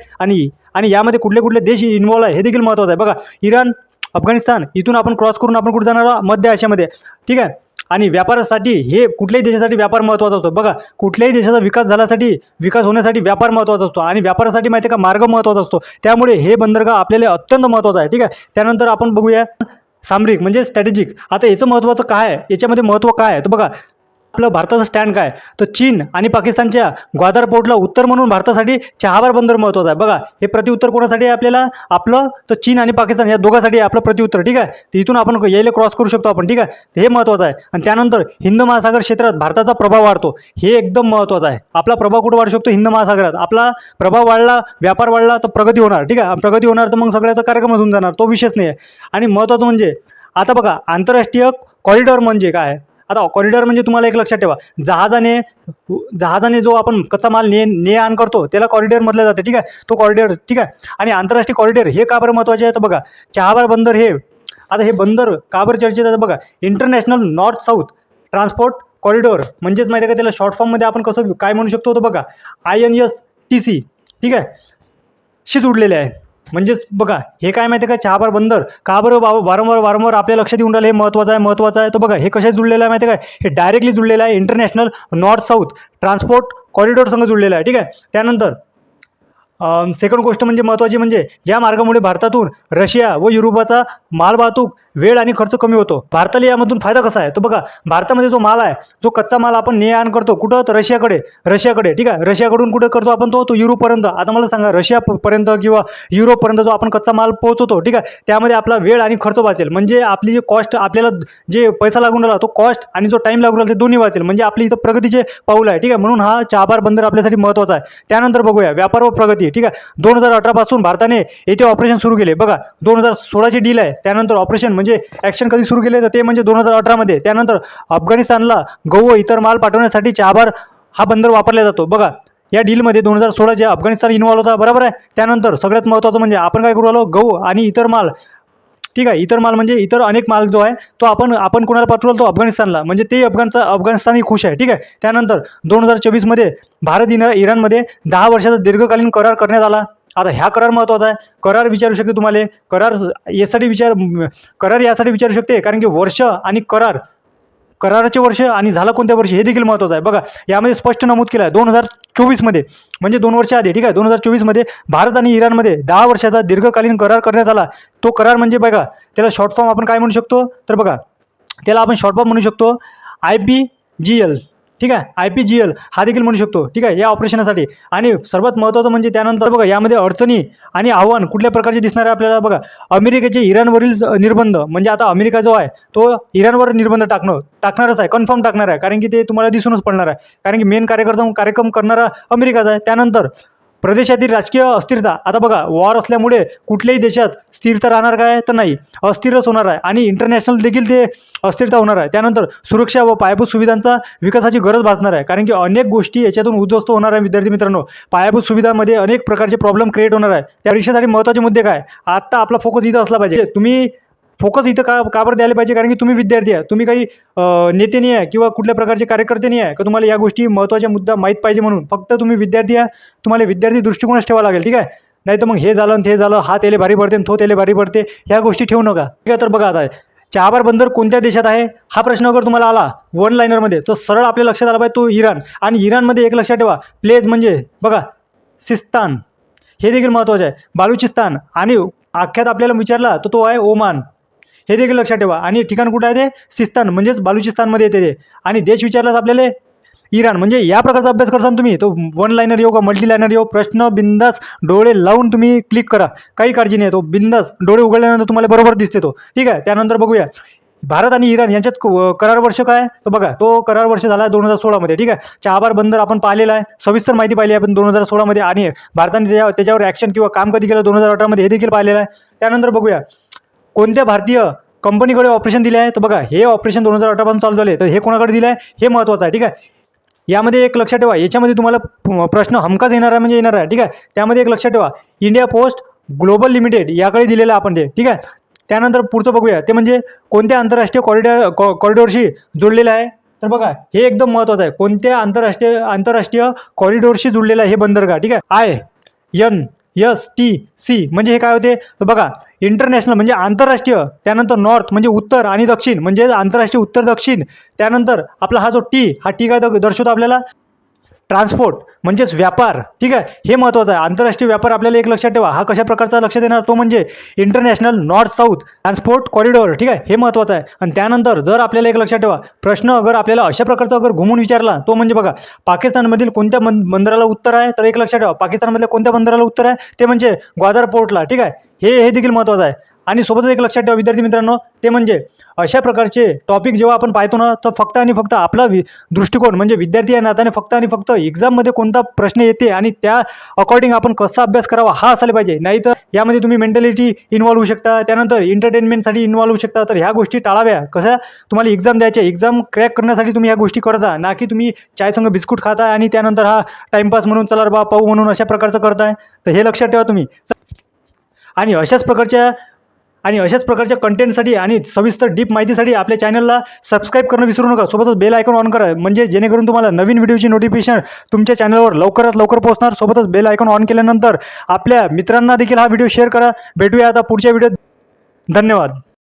आणि यामध्ये कुठले देश इन्व्हॉल्व आहे हे देखील महत्त्वाचं आहे. बघा, इराण, अफगाणिस्तान, इथून आपण क्रॉस करून आपण कुठे जाणार आहोत, मध्य आशियामध्ये. ठीक आहे, आणि व्यापारासाठी हे कुठल्याही देशासाठी व्यापार महत्त्वाचा असतो. बघा, कुठल्याही देशाचा विकास होण्यासाठी व्यापार महत्त्वाचा असतो आणि व्यापारासाठी माहिती आहे का मार्ग महत्त्वाचा असतो. त्यामुळे हे बंदरगाह आपल्याला अत्यंत महत्त्वाचं आहे. ठीक आहे. त्यानंतर आपण बघूया सामरिक म्हणजे स्ट्रॅटेजिक. आता याचं महत्त्वाचं काय आहे, याच्यामध्ये महत्त्व काय आहे तर बघा, आपलं भारताचं स्टँड काय तर चीन आणि पाकिस्तानच्या ग्वादर पोर्टला उत्तर म्हणून भारतासाठी चहाबार बंदर महत्त्वाचं आहे. बघा, हे प्रत्युत्तर कोणासाठी आहे आपल्याला, आपलं तर चीन आणि पाकिस्तान या दोघांसाठी आहे आपलं प्रत्युत्तर. ठीक आहे. तर इथून आपण यायला क्रॉस करू शकतो आपण. ठीक आहे. तर हे महत्त्वाचं आहे. आणि त्यानंतर हिंद महासागर क्षेत्रात भारताचा प्रभाव वाढतो, हे एकदम महत्त्वाचं आहे. आपला प्रभाव कुठं वाढू शकतो, हिंद महासागरात. आपला प्रभाव वाढला, व्यापार वाढला तर प्रगती होणार. ठीक आहे. प्रगती होणार तर मग सगळ्याचा कार्यक्रमच होऊन जाणार, तो विषयच नाही आहे. आणि महत्त्वाचं म्हणजे आता बघा, आंतरराष्ट्रीय कॉरिडॉर म्हणजे काय. आता कॉरिडॉर म्हणजे तुम्हाला एक लक्षात ठेवा, जहाजाने जो आपण कच्चा माल ने आण करतो त्याला कॉरिडॉर म्हटलं जाते. ठीक आहे. तो कॉरिडॉर. ठीक आहे. आणि आंतरराष्ट्रीय कॉरिडॉर हे का बरं महत्त्वाचे आहे तर बघा, चहाबार बंदर हे, आता हे बंदर का बरं चर्चेत आहे बघा, international north south transport corridor म्हणजेच माहिती आहे का, त्याला शॉर्ट फॉर्ममध्ये आपण कसं काय म्हणू शकतो तर बघा, INSTC. ठीक आहे, शी जुडलेले आहे. म्हणजेच बघा, हे काय माहिती आहे का, चहाबार बंदर का बरं वारंवार आपल्या लक्षात येऊन राहिलं, हे महत्त्वाचं आहे. तर बघा, हे कशात जुळलेलं आहे माहिती आहे काय, हे डायरेक्टली जुळलेलं आहे international north south transport corridor संग जुळलेलं आहे. ठीक आहे. त्यानंतर सेकंड गोष्ट म्हणजे महत्त्वाची म्हणजे या मार्गामुळे भारतातून रशिया व युरोपाचा माल वाहतूक वेळ आणि खर्च कमी होतो. भारताला यामधून फायदा कसा आहे तर बघा, भारतामध्ये जो माल आहे, जो कच्चा माल आपण ने आण करतो कुठं तर रशियाकडे. ठीक आहे. रशियाकडून कुठे करतो आपण तो युरोपपर्यंत. आता मला सांगा, रशियापर्यंत किंवा युरोपपर्यंत जो आपण कच्चा माल पोहोचवतो, ठीक आहे, त्यामध्ये आपला वेळ आणि खर्च वाचेल. म्हणजे आपली जी कॉस्ट, आपल्याला जे पैसा लागून राहिला तो कॉस्ट आणि जो टाईम लागून राहिला ते दोन्ही वाचेल. म्हणजे आपली इथं प्रगतीचे पाऊल आहे. ठीक आहे. म्हणून हा चहाबार बंदर आपल्यासाठी महत्त्वाचा आहे. त्यानंतर बघूया व्यापार व प्रगती. ठीक आहे. 2018 पासून भारताने येथे ऑपरेशन सुरू केले. बघा, 2016ची डील आहे. त्यानंतर ऑपरेशन म्हणजे ॲक्शन कधी सुरू केले तर ते म्हणजे 2018 मध्ये. त्यानंतर अफगाणिस्तानला गहू व इतर माल पाठवण्यासाठी चहाबार हा बंदर वापरला जातो. बघा, या डीलमध्ये 2016 अफगाणिस्तान इन्व्हॉल्व होता, बरोबर आहे. त्यानंतर सगळ्यात महत्त्वाचं म्हणजे आपण काय करू आलो, गहू आणि इतर माल. ठीक आहे. इतर माल म्हणजे इतर अनेक माल जो आहे तो आपण कोणाला पाठवला, तो अफगाणिस्तानला. म्हणजे ते अफगाणिस्तानही खुश आहे. ठीक आहे. त्यानंतर 2024 मध्ये भारत इराणमध्ये 10 वर्षाचा दीर्घकालीन करार करण्यात आला. आता ह्या करार महत्त्वाचा आहे. करार विचारू शकते तुम्हाला, करार यासाठी विचारू शकते कारण की वर्ष आणि कराराचे वर्ष आणि झालं कोणत्या वर्षी हे देखील महत्त्वाचं आहे. बघा, यामध्ये स्पष्ट नमूद केलं आहे 2024 मध्ये, म्हणजे 2 वर्ष आधी. ठीक आहे. 2024 मध्ये भारत आणि इराणमध्ये 10 वर्षाचा दीर्घकालीन करार करण्यात आला. तो करार म्हणजे बघा, त्याला शॉर्ट फॉर्म आपण काय म्हणू शकतो तर बघा, त्याला आपण शॉर्ट फॉर्म म्हणू शकतो IPGL. ठीक आहे. IPGL हा देखील म्हणू शकतो. ठीक आहे, या ऑपरेशनसाठी. आणि सर्वात महत्त्वाचं म्हणजे त्यानंतर बघा, यामध्ये अडचणी आणि आव्हान कुठल्या प्रकारचे दिसणार आहे आपल्याला. बघा, अमेरिकेचे इराणवरील निर्बंध. म्हणजे आता अमेरिका जो आहे तो इराणवर निर्बंध टाकणारच आहे, कन्फर्म टाकणार आहे. कारण की ते तुम्हाला दिसूनच पडणार आहे, कारण की मेन कार्यक्रम करणारा अमेरिकाचा आहे. त्यानंतर प्रदेशातील राजकीय अस्थिरता. आता बघा, वॉर असल्यामुळे कुठल्याही देशात स्थिरता राहणार काय तर नाही, अस्थिरच होणार आहे. आणि इंटरनॅशनल देखील ते अस्थिरता होणार आहे. त्यानंतर सुरक्षा व पायाभूत सुविधांचा विकासाची गरज भासणार आहे, कारण की अनेक गोष्टी याच्यातून उद्ध्वस्त होणार आहे. विद्यार्थी मित्रांनो, पायाभूत सुविधांमध्ये अनेक प्रकारचे प्रॉब्लेम क्रिएट होणार आहे. त्या परीक्षेसाठी महत्त्वाचे मुद्दे काय, आता आपला फोकस इथं असला पाहिजे. तुम्ही फोकस इथं का बरं द्यायला पाहिजे, कारण की तुम्ही विद्यार्थी आहे, तुम्ही काही नेते नाही आहे किंवा कुठल्या प्रकारचे कार्यकर्ते नाही आहे का तुम्हाला या गोष्टी महत्त्वाच्या मुद्दा माहीत पाहिजे. म्हणून फक्त तुम्ही विद्यार्थी आहे, तुम्हाला विद्यार्थी दृष्टिकोनच ठेवावा लागेल. ठीक आहे. नाही तर मग हे झालं आणि ते झालं, हा त्याला भारी पडते तो त्याला भारी पडते, ह्या गोष्टी ठेवू नका. ठीक आहे. तर बघा, आता चहाबार बंदर कोणत्या देशात आहे हा प्रश्न अगर तुम्हाला आला वन लाईनरमध्ये, तर सरळ आपल्या लक्षात आला पाहिजे तो इराण. आणि इराणमध्ये एक लक्षात ठेवा, प्लेस म्हणजे बघा सिस्तान, हे देखील महत्त्वाचं आहे. बालुचिस्तान आणि अख्ख्यात आपल्याला विचारला तर तो आहे ओमान, हे देखील लक्षात ठेवा. आणि ठिकाण कुठं आहे ते सिस्तान म्हणजेच बालुचिस्तानमध्ये येते ते. आणि देश विचारलाच आपल्याला इराण. म्हणजे या प्रकारचा अभ्यास करताना तुम्ही तो वन लाईनर येऊ का मल्टी लाईनर येऊ, प्रश्न बिंदास डोळे लावून तुम्ही क्लिक करा, काही काळजी नाही. तो बिंदास डोळे उघडल्यानंतर तुम्हाला बरोबर दिसते तो. ठीक आहे. त्यानंतर बघूया भारत आणि इराण यांच्यात करार वर्ष काय तर बघा, तो करार वर्ष झाला 2016 मध्ये. ठीक आहे. चहाबार बंदर आपण पाहिलेला आहे, सविस्तर माहिती पाहिली आपण 2016 मध्ये. आणि भारताने त्याच्यावर ॲक्शन किंवा काम कधी केलं 2018 मध्ये, हे देखील पाहिलेलं आहे. त्यानंतर बघूया कोणत्या भारतीय कंपनीकडे ऑपरेशन दिले आहे तर बघा, हे ऑपरेशन 2018 पासून चालू झाले, तर हे कोणाकडे दिलं आहे हे महत्त्वाचं आहे. ठीक आहे. यामध्ये एक लक्षात ठेवा, याच्यामध्ये तुम्हाला प्रश्न हमखास येणार आहे म्हणजे येणार आहे. ठीक आहे. त्यामध्ये एक लक्षात ठेवा, इंडिया पोस्ट ग्लोबल लिमिटेड याकडे दिलेलं आहे आपण ते. ठीक आहे. त्यानंतर पुढचं बघूया, ते म्हणजे कोणत्या आंतरराष्ट्रीय कॉरिडॉरशी जोडलेलं आहे तर बघा, हे एकदम महत्त्वाचं आहे. कोणत्या आंतरराष्ट्रीय कॉरिडॉरशी जोडलेलं आहे हे बंदरगाह. ठीक आहे. STC म्हणजे हे काय होते तर बघा, इंटरनॅशनल म्हणजे आंतरराष्ट्रीय, त्यानंतर नॉर्थ म्हणजे उत्तर आणि दक्षिण म्हणजे आंतरराष्ट्रीय उत्तर दक्षिण, त्यानंतर आपला हा जो टी काय दर्शवतो आपल्याला ट्रान्सपोर्ट म्हणजेच व्यापार, ठीक आहे, हे महत्त्वाचं आहे. आंतरराष्ट्रीय व्यापार आपल्याला एक लक्षात ठेवा, हा कशा प्रकारचा लक्षात येणार तो म्हणजे international north south transport corridor, ठीक आहे, हे महत्त्वाचं आहे. आणि त्यानंतर जर आपल्याला एक लक्षात ठेवा प्रश्न अगर आपल्याला अशा प्रकारचा अगर घुमून विचारला तो म्हणजे बघा, पाकिस्तानमधील कोणत्या बंदराला उत्तर आहे, तर एक लक्षात ठेवा पाकिस्तानमधल्या कोणत्या बंदराला उत्तर आहे ते म्हणजे ग्वादर पोर्टला, ठीक आहे, हे देखील महत्त्वाचं आहे. आणि सोबतच एक लक्षात ठेवा विद्यार्थी मित्रांनो, ते म्हणजे अशा प्रकारचे टॉपिक जेव्हा आपण पाहतो ना तर फक्त आणि फक्त आपला दृष्टिकोन म्हणजे विद्यार्थी या नात्याने फक्त आणि फक्त एक्झाममध्ये कोणता प्रश्न येते आणि त्या अकॉर्डिंग आपण कसा अभ्यास करावा हा असायला पाहिजे. नाहीतर यामध्ये तुम्ही मेंटॅलिटी इन्व्हॉल्व होऊ शकता, त्यानंतर एंटरटेनमेंटसाठी इन्व्हॉल्व होऊ शकता. तर ह्या गोष्टी टाळाव्या. कसं तुम्हाला एक्झाम द्यायचे, एक्झाम क्रॅक करण्यासाठी तुम्ही ह्या गोष्टी करता, ना की तुम्ही चायसंग बिस्कुट खाताय आणि त्यानंतर हा टाइमपास म्हणून चला बा पाहू म्हणून अशा प्रकारचं करताय. तर हे लक्षात ठेवा तुम्ही. आणि अशाच प्रकारच्या कंटेंटसाठी आणि सविस्तर डीप माहितीसाठी आपल्या चॅनलला सबस्क्राईब करणं विसरू नका. सोबतच बेल आयकॉन ऑन करा, म्हणजे जेणेकरून तुम्हाला नवीन व्हिडिओची नोटिफिकेशन तुमच्या चॅनलवर लवकरात लवकर पोहोचणार. सोबतच बेल आयकॉन ऑन केल्यानंतर आपल्या मित्रांना देखील हा व्हिडिओ शेअर करा. भेटूया आता पुढच्या व्हिडिओत. धन्यवाद.